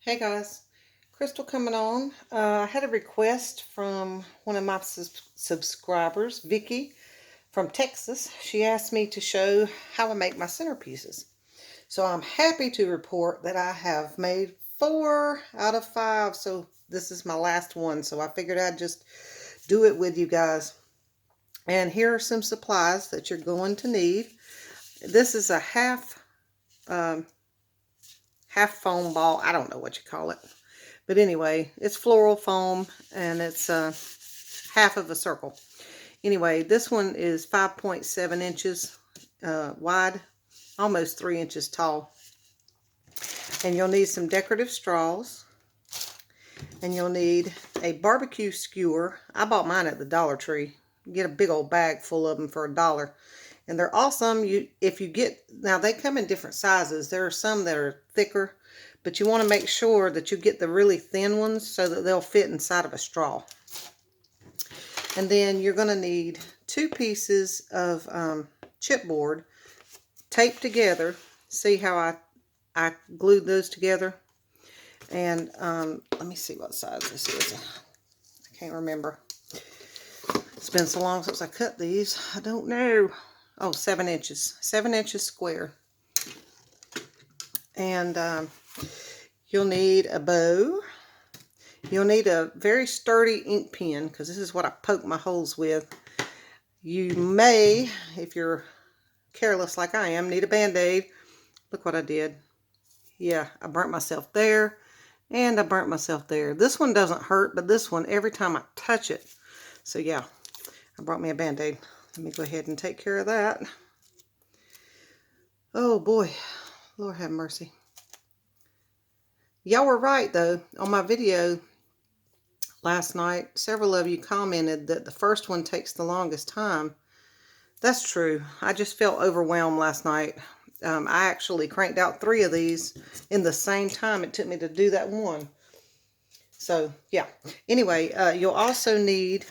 Hey guys, Crystal coming on. I had a request from one of my subscribers, Vicky from Texas. She asked me to show how I make my centerpieces. So I'm happy to report that I have made 4 out of 5. So this is my last one. So I figured I'd just do it with you guys. And here are some supplies that you're going to need. This is a um, half foam ball. I don't know what you call it. But anyway, it's floral foam and it's half of a circle. Anyway, this one is 5.7 inches wide, almost 3 inches tall. And you'll need some decorative straws. And you'll need a barbecue skewer. I bought mine at the Dollar Tree. You get a big old bag full of them for $1. And they're awesome. Now they come in different sizes. There are some that are thicker, but you want to make sure that you get the really thin ones so that they'll fit inside of a straw. And then you're going to need 2 pieces of chipboard taped together. See how I glued those together? And let me see what size this is. I can't remember. It's been so long since I cut these. I don't know. Oh, 7 inches. 7 inches square. And you'll need a bow. You'll need a very sturdy ink pen, because this is what I poke my holes with. You may, if you're careless like I am, need a Band-Aid. Look what I did. Yeah, I burnt myself there, and I burnt myself there. This one doesn't hurt, but this one, every time I touch it. So yeah, I brought me a Band-Aid. Let me go ahead and take care of that. Oh boy, Lord have mercy. Y'all were right though. On my video last night, several of you commented that the first one takes the longest time. That's true. I just felt overwhelmed last night. I actually cranked out 3 of these in the same time it took me to do that one. So yeah. Anyway, you'll also need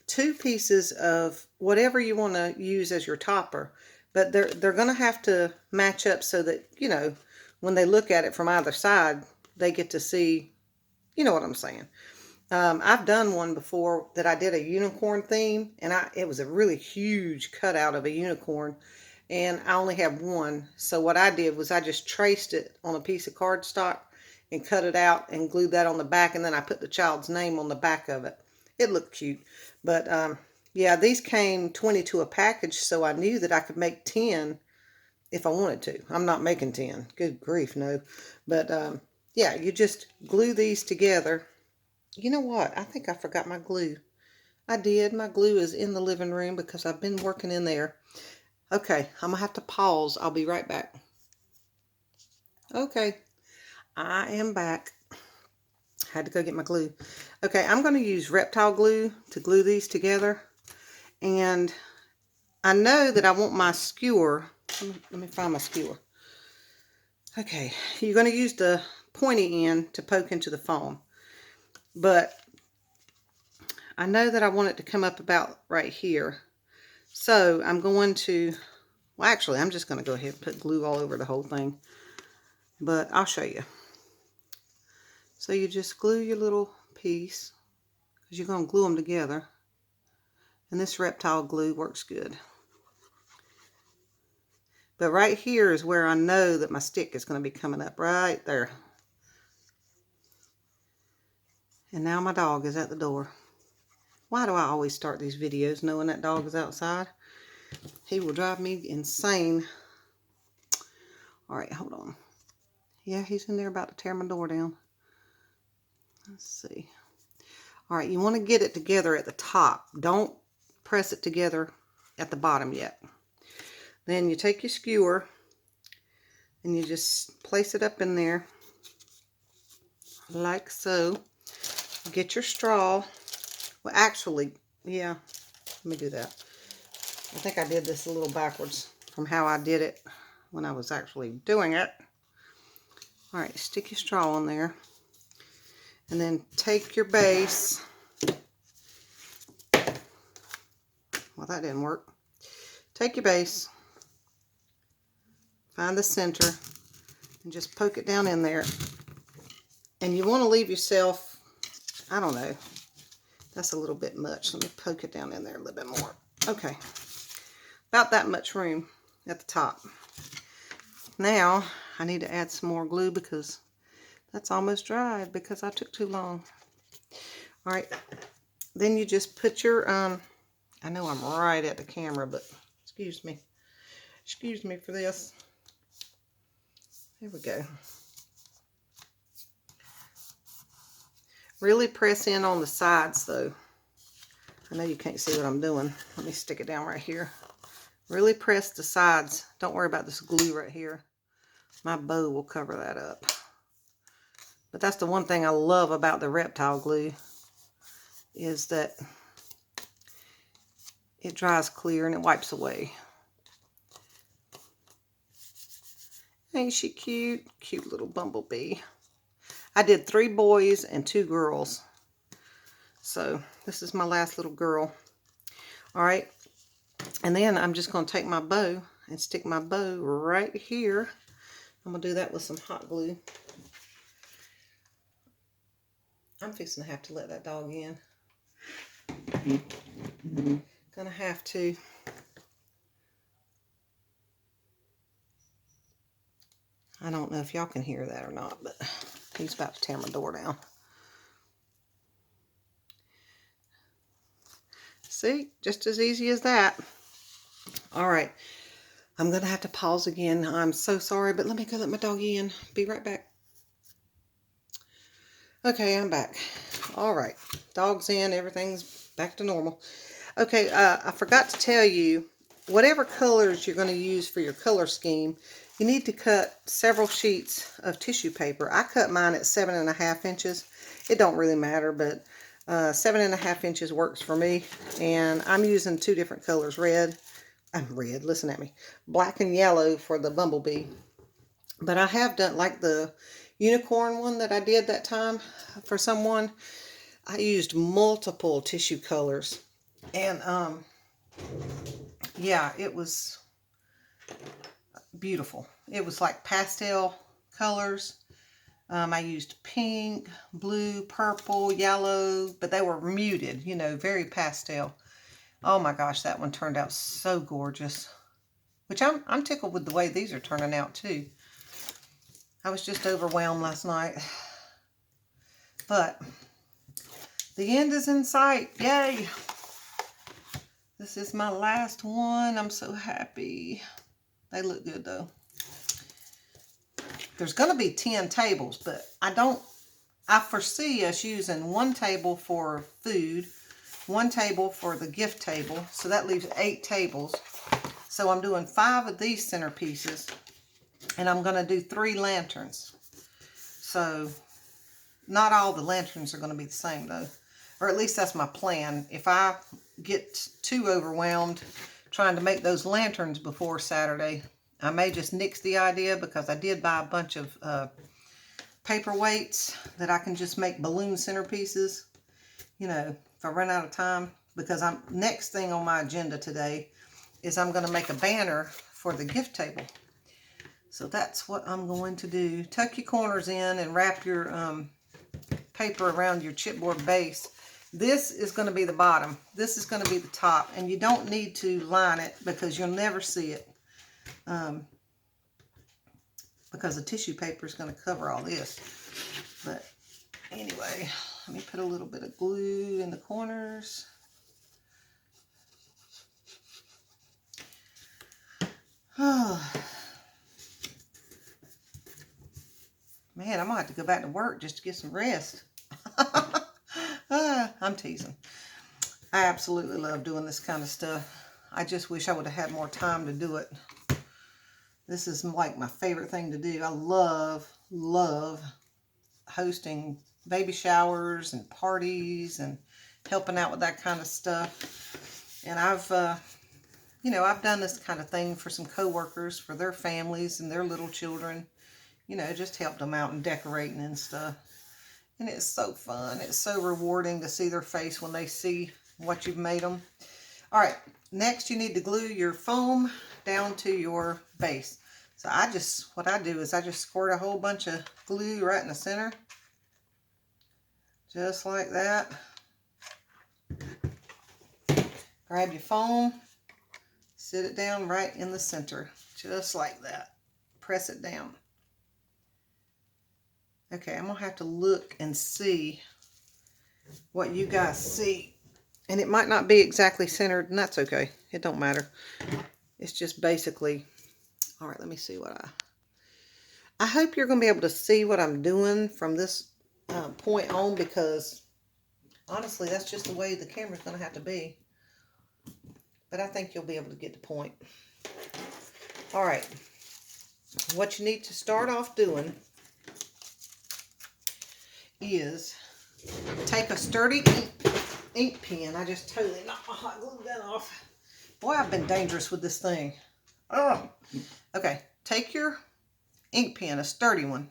2 pieces of whatever you want to use as your topper. But they're going to have to match up so that, you know, when they look at it from either side, they get to see, you know what I'm saying. I've done one before that I did a unicorn theme, and it was a really huge cutout of a unicorn, and I only have one. So what I did was I just traced it on a piece of cardstock and cut it out and glued that on the back, and then I put the child's name on the back of it. It looked cute. But yeah, these came 20 to a package, so I knew that I could make 10 if I wanted to. I'm not making 10. Good grief, no. But yeah, you just glue these together. You know what? I think I forgot my glue. I did. My glue is in the living room because I've been working in there. Okay, I'm going to have to pause. I'll be right back. Okay, I am back. Had to go get my glue. Okay, I'm going to use reptile glue to glue these together. And I know that I want my skewer. Let me find my skewer. Okay, you're going to use the pointy end to poke into the foam. But I know that I want it to come up about right here. So I'm going to, well actually I'm just going to go ahead and put glue all over the whole thing. But I'll show you. So you just glue your little piece, because you're going to glue them together. And this reptile glue works good. But right here is where I know that my stick is going to be coming up, right there. And now my dog is at the door. Why do I always start these videos knowing that dog is outside? He will drive me insane. Alright, hold on. Yeah, he's in there about to tear my door down. Let's see. Alright, you want to get it together at the top. Don't press it together at the bottom yet. Then you take your skewer and you just place it up in there like so. Get your straw. Well, actually, yeah, let me do that. I think I did this a little backwards from how I did it when I was actually doing it. Alright, stick your straw on there. And then take your base. Well, that didn't work. Take your base. Find the center. and just poke it down in there. And you want to leave yourself, I don't know, that's a little bit much. Let me poke it down in there a little bit more. Okay, about that much room at the top. Now I need to add some more glue because that's almost dried because I took too long. All right, then you just put your, I know I'm right at the camera, but excuse me for this. There we go. Really press in on the sides though. I know you can't see what I'm doing. Let me stick it down right here. Really press the sides. Don't worry about this glue right here. My bow will cover that up. But that's the one thing I love about the reptile glue, is that it dries clear and it wipes away. Ain't she cute? Cute little bumblebee. I did 3 boys and 2 girls. So this is my last little girl. All right. And then I'm just going to take my bow and stick my bow right here. I'm going to do that with some hot glue. I'm fixing to have to let that dog in. Gonna have to. I don't know if y'all can hear that or not, but he's about to tear my door down. See, just as easy as that. All right, I'm gonna have to pause again. I'm so sorry, but let me go let my dog in. Be right back. Okay, I'm back. All right, dog's in, everything's back to normal. Okay, I forgot to tell you, whatever colors you're going to use for your color scheme, you need to cut several sheets of tissue paper. I cut mine at 7.5 inches. It don't really matter, but 7.5 inches works for me. And I'm using 2 different colors, listen at me, black and yellow for the bumblebee. But I have done, like the unicorn one that I did that time for someone, I used multiple tissue colors. And yeah, it was beautiful. It was like pastel colors. I used pink, blue, purple, yellow, but they were muted, you know, very pastel. Oh my gosh, that one turned out so gorgeous. Which I'm tickled with the way these are turning out too. I was just overwhelmed last night. But the end is in sight. Yay! This is my last one. I'm so happy. They look good though. There's going to be 10 tables, but I foresee us using 1 table for food, 1 table for the gift table. So that leaves 8 tables. So I'm doing 5 of these centerpieces, and I'm going to do 3 lanterns. So not all the lanterns are going to be the same though. Or at least that's my plan. If I get too overwhelmed trying to make those lanterns before Saturday, I may just nix the idea, because I did buy a bunch of paperweights that I can just make balloon centerpieces, you know, if I run out of time. Because next thing on my agenda today is I'm going to make a banner for the gift table. So that's what I'm going to do. Tuck your corners in and wrap your paper around your chipboard base. This is going to be the bottom. This is going to be the top. And you don't need to line it, because you'll never see it. Because the tissue paper is going to cover all this. But anyway, let me put a little bit of glue in the corners. Oh. Man, I'm going to have to go back to work just to get some rest. I'm teasing. I absolutely love doing this kind of stuff. I just wish I would have had more time to do it. This is like my favorite thing to do. I love hosting baby showers and parties and helping out with that kind of stuff. And I've done this kind of thing for some coworkers, for their families and their little children. You know, just helped them out and decorating and stuff. And it's so fun. It's so rewarding to see their face when they see what you've made them. All right, next you need to glue your foam down to your base. So what I do is I just squirt a whole bunch of glue right in the center. Just like that. Grab your foam, sit it down right in the center, just like that. Press it down. Okay, I'm gonna have to look and see what you guys see. And it might not be exactly centered, and that's okay. It don't matter. It's just basically, all right, let me see what I hope you're gonna be able to see what I'm doing from this point on, because honestly, that's just the way the camera's gonna have to be. But I think you'll be able to get the point. All right, what you need to start off doing is take a sturdy ink pen. I just totally knocked my hot glue gun off. Boy, I've been dangerous with this thing. Oh, okay. Take your ink pen, a sturdy one.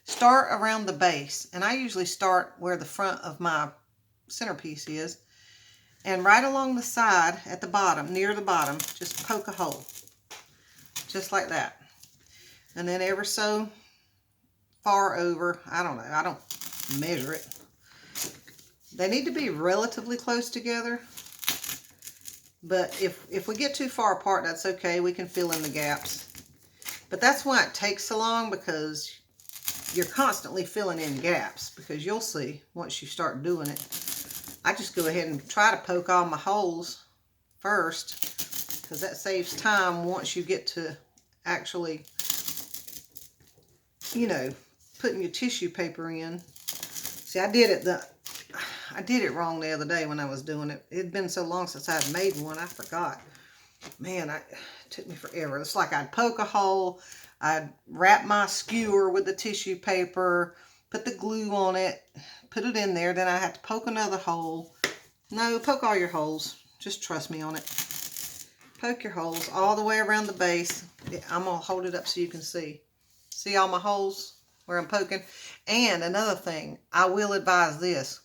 Start around the base, and I usually start where the front of my centerpiece is, and right along the side at the bottom, near the bottom, just poke a hole, just like that. And then ever so far over, I don't know, I don't measure it. They need to be relatively close together, but if we get too far apart, that's okay. We can fill in the gaps. But that's why it takes so long, because you're constantly filling in gaps, because you'll see once you start doing it. I just go ahead and try to poke all my holes first, because that saves time once you get to actually, you know, putting your tissue paper in. See, I did it wrong the other day when I was doing it. It had been so long since I had made one, I forgot. Man, it took me forever. It's like I'd poke a hole, I'd wrap my skewer with the tissue paper, put the glue on it, put it in there, then I had to poke another hole. No, poke all your holes. Just trust me on it. Poke your holes all the way around the base. I'm going to hold it up so you can see. See all my holes where I'm poking? And another thing, I will advise this.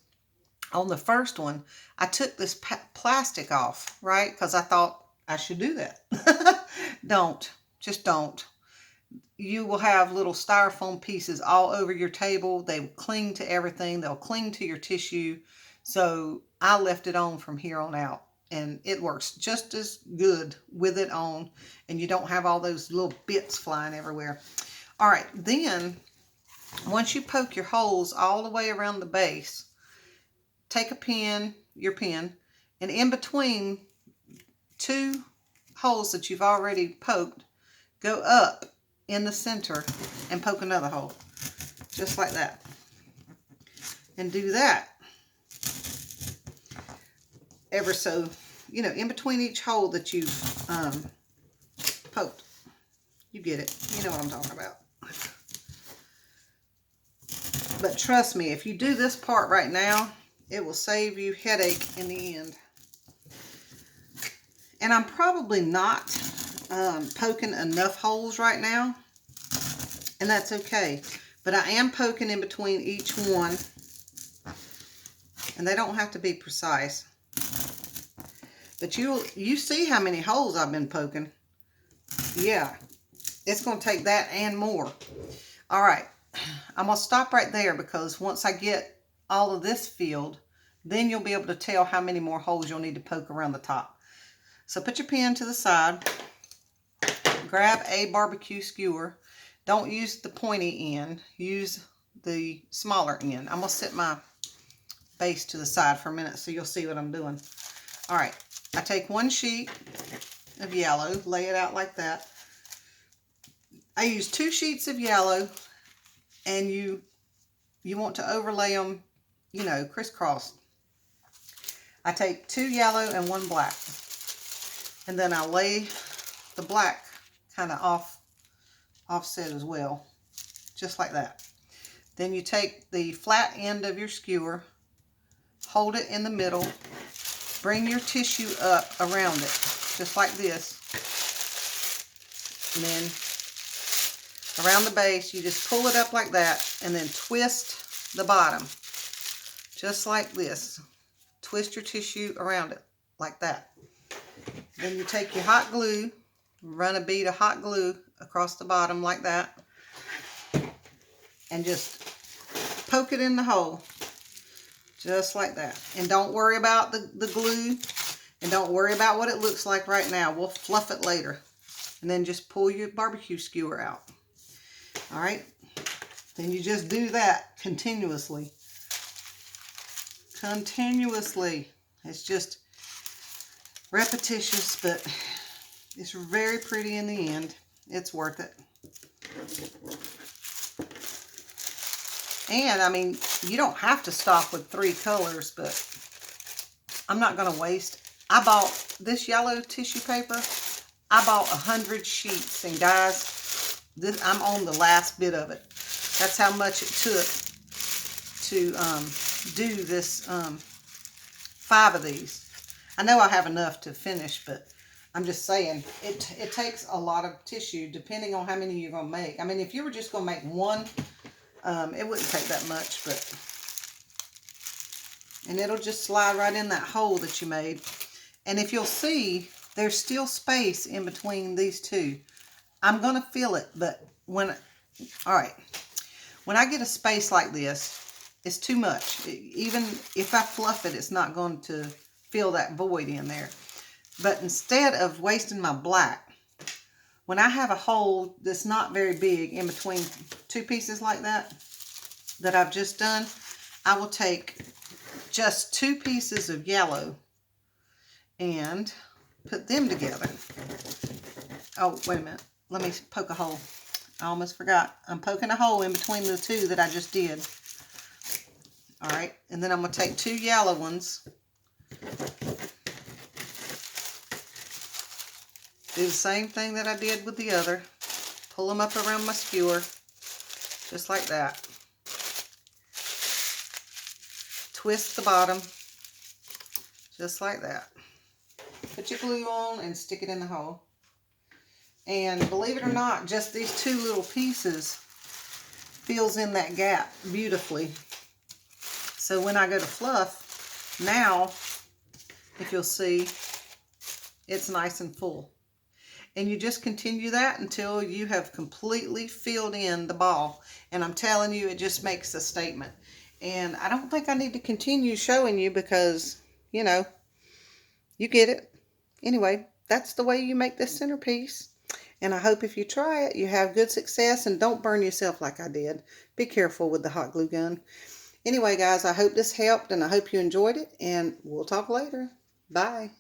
On the first one, I took this plastic off, right? Because I thought I should do that. Don't. Just don't. You will have little styrofoam pieces all over your table. They will cling to everything. They'll cling to your tissue. So I left it on from here on out. And it works just as good with it on. And you don't have all those little bits flying everywhere. All right. Then, once you poke your holes all the way around the base, take a pen, your pen, and in between two holes that you've already poked, go up in the center and poke another hole, just like that. And do that ever so, you know, in between each hole that you've poked. You get it. You know what I'm talking about. But trust me, if you do this part right now, it will save you headache in the end. And I'm probably not poking enough holes right now, and that's okay. But I am poking in between each one, and they don't have to be precise. But you see how many holes I've been poking. Yeah, it's going to take that and more. All right, I'm going to stop right there, because once I get all of this filled, then you'll be able to tell how many more holes you'll need to poke around the top. So put your pen to the side, grab a barbecue skewer. Don't use the pointy end, use the smaller end. I'm going to set my base to the side for a minute so you'll see what I'm doing. All right, I take one sheet of yellow, lay it out like that. I use 2 sheets of yellow, and you want to overlay them, you know, crisscross. I take 2 yellow and 1 black. And then I lay the black kind of offset as well, just like that. Then you take the flat end of your skewer, hold it in the middle, bring your tissue up around it, just like this. And then around the base, you just pull it up like that, and then twist the bottom, just like this. Twist your tissue around it, like that. Then you take your hot glue, run a bead of hot glue across the bottom like that. And just poke it in the hole. Just like that. And don't worry about the glue. And don't worry about what it looks like right now. We'll fluff it later. And then just pull your barbecue skewer out. Alright. Then you just do that continuously. Continuously. It's just repetitious, but it's very pretty in the end. It's worth it. And, I mean, you don't have to stop with 3 colors, but I'm not going to waste. I bought this yellow tissue paper. I bought 100 sheets. And, guys, I'm on the last bit of it. That's how much it took to do this 5 of these. I know I have enough to finish, but I'm just saying, it takes a lot of tissue depending on how many you're going to make. I mean, if you were just going to make one, it wouldn't take that much, but, and it'll just slide right in that hole that you made. And if you'll see, there's still space in between these two. I'm going to fill it, but when I get a space like this, it's too much. Even if I fluff it, it's not going to fill that void in there. But instead of wasting my black, when I have a hole that's not very big in between 2 pieces like that I've just done, I will take just 2 pieces of yellow and put them together. Oh, wait a minute. Let me poke a hole. I almost forgot. I'm poking a hole in between the 2 that I just did. Alright, and then I'm going to take 2 yellow ones. Do the same thing that I did with the other. Pull them up around my skewer. Just like that. Twist the bottom. Just like that. Put your glue on and stick it in the hole. And believe it or not, just these 2 little pieces fills in that gap beautifully. So when I go to fluff, now, if you'll see, it's nice and full. And you just continue that until you have completely filled in the ball. And I'm telling you, it just makes a statement. And I don't think I need to continue showing you because, you know, you get it. Anyway, that's the way you make this centerpiece. And I hope if you try it, you have good success and don't burn yourself like I did. Be careful with the hot glue gun. Anyway, guys, I hope this helped and I hope you enjoyed it. And we'll talk later. Bye.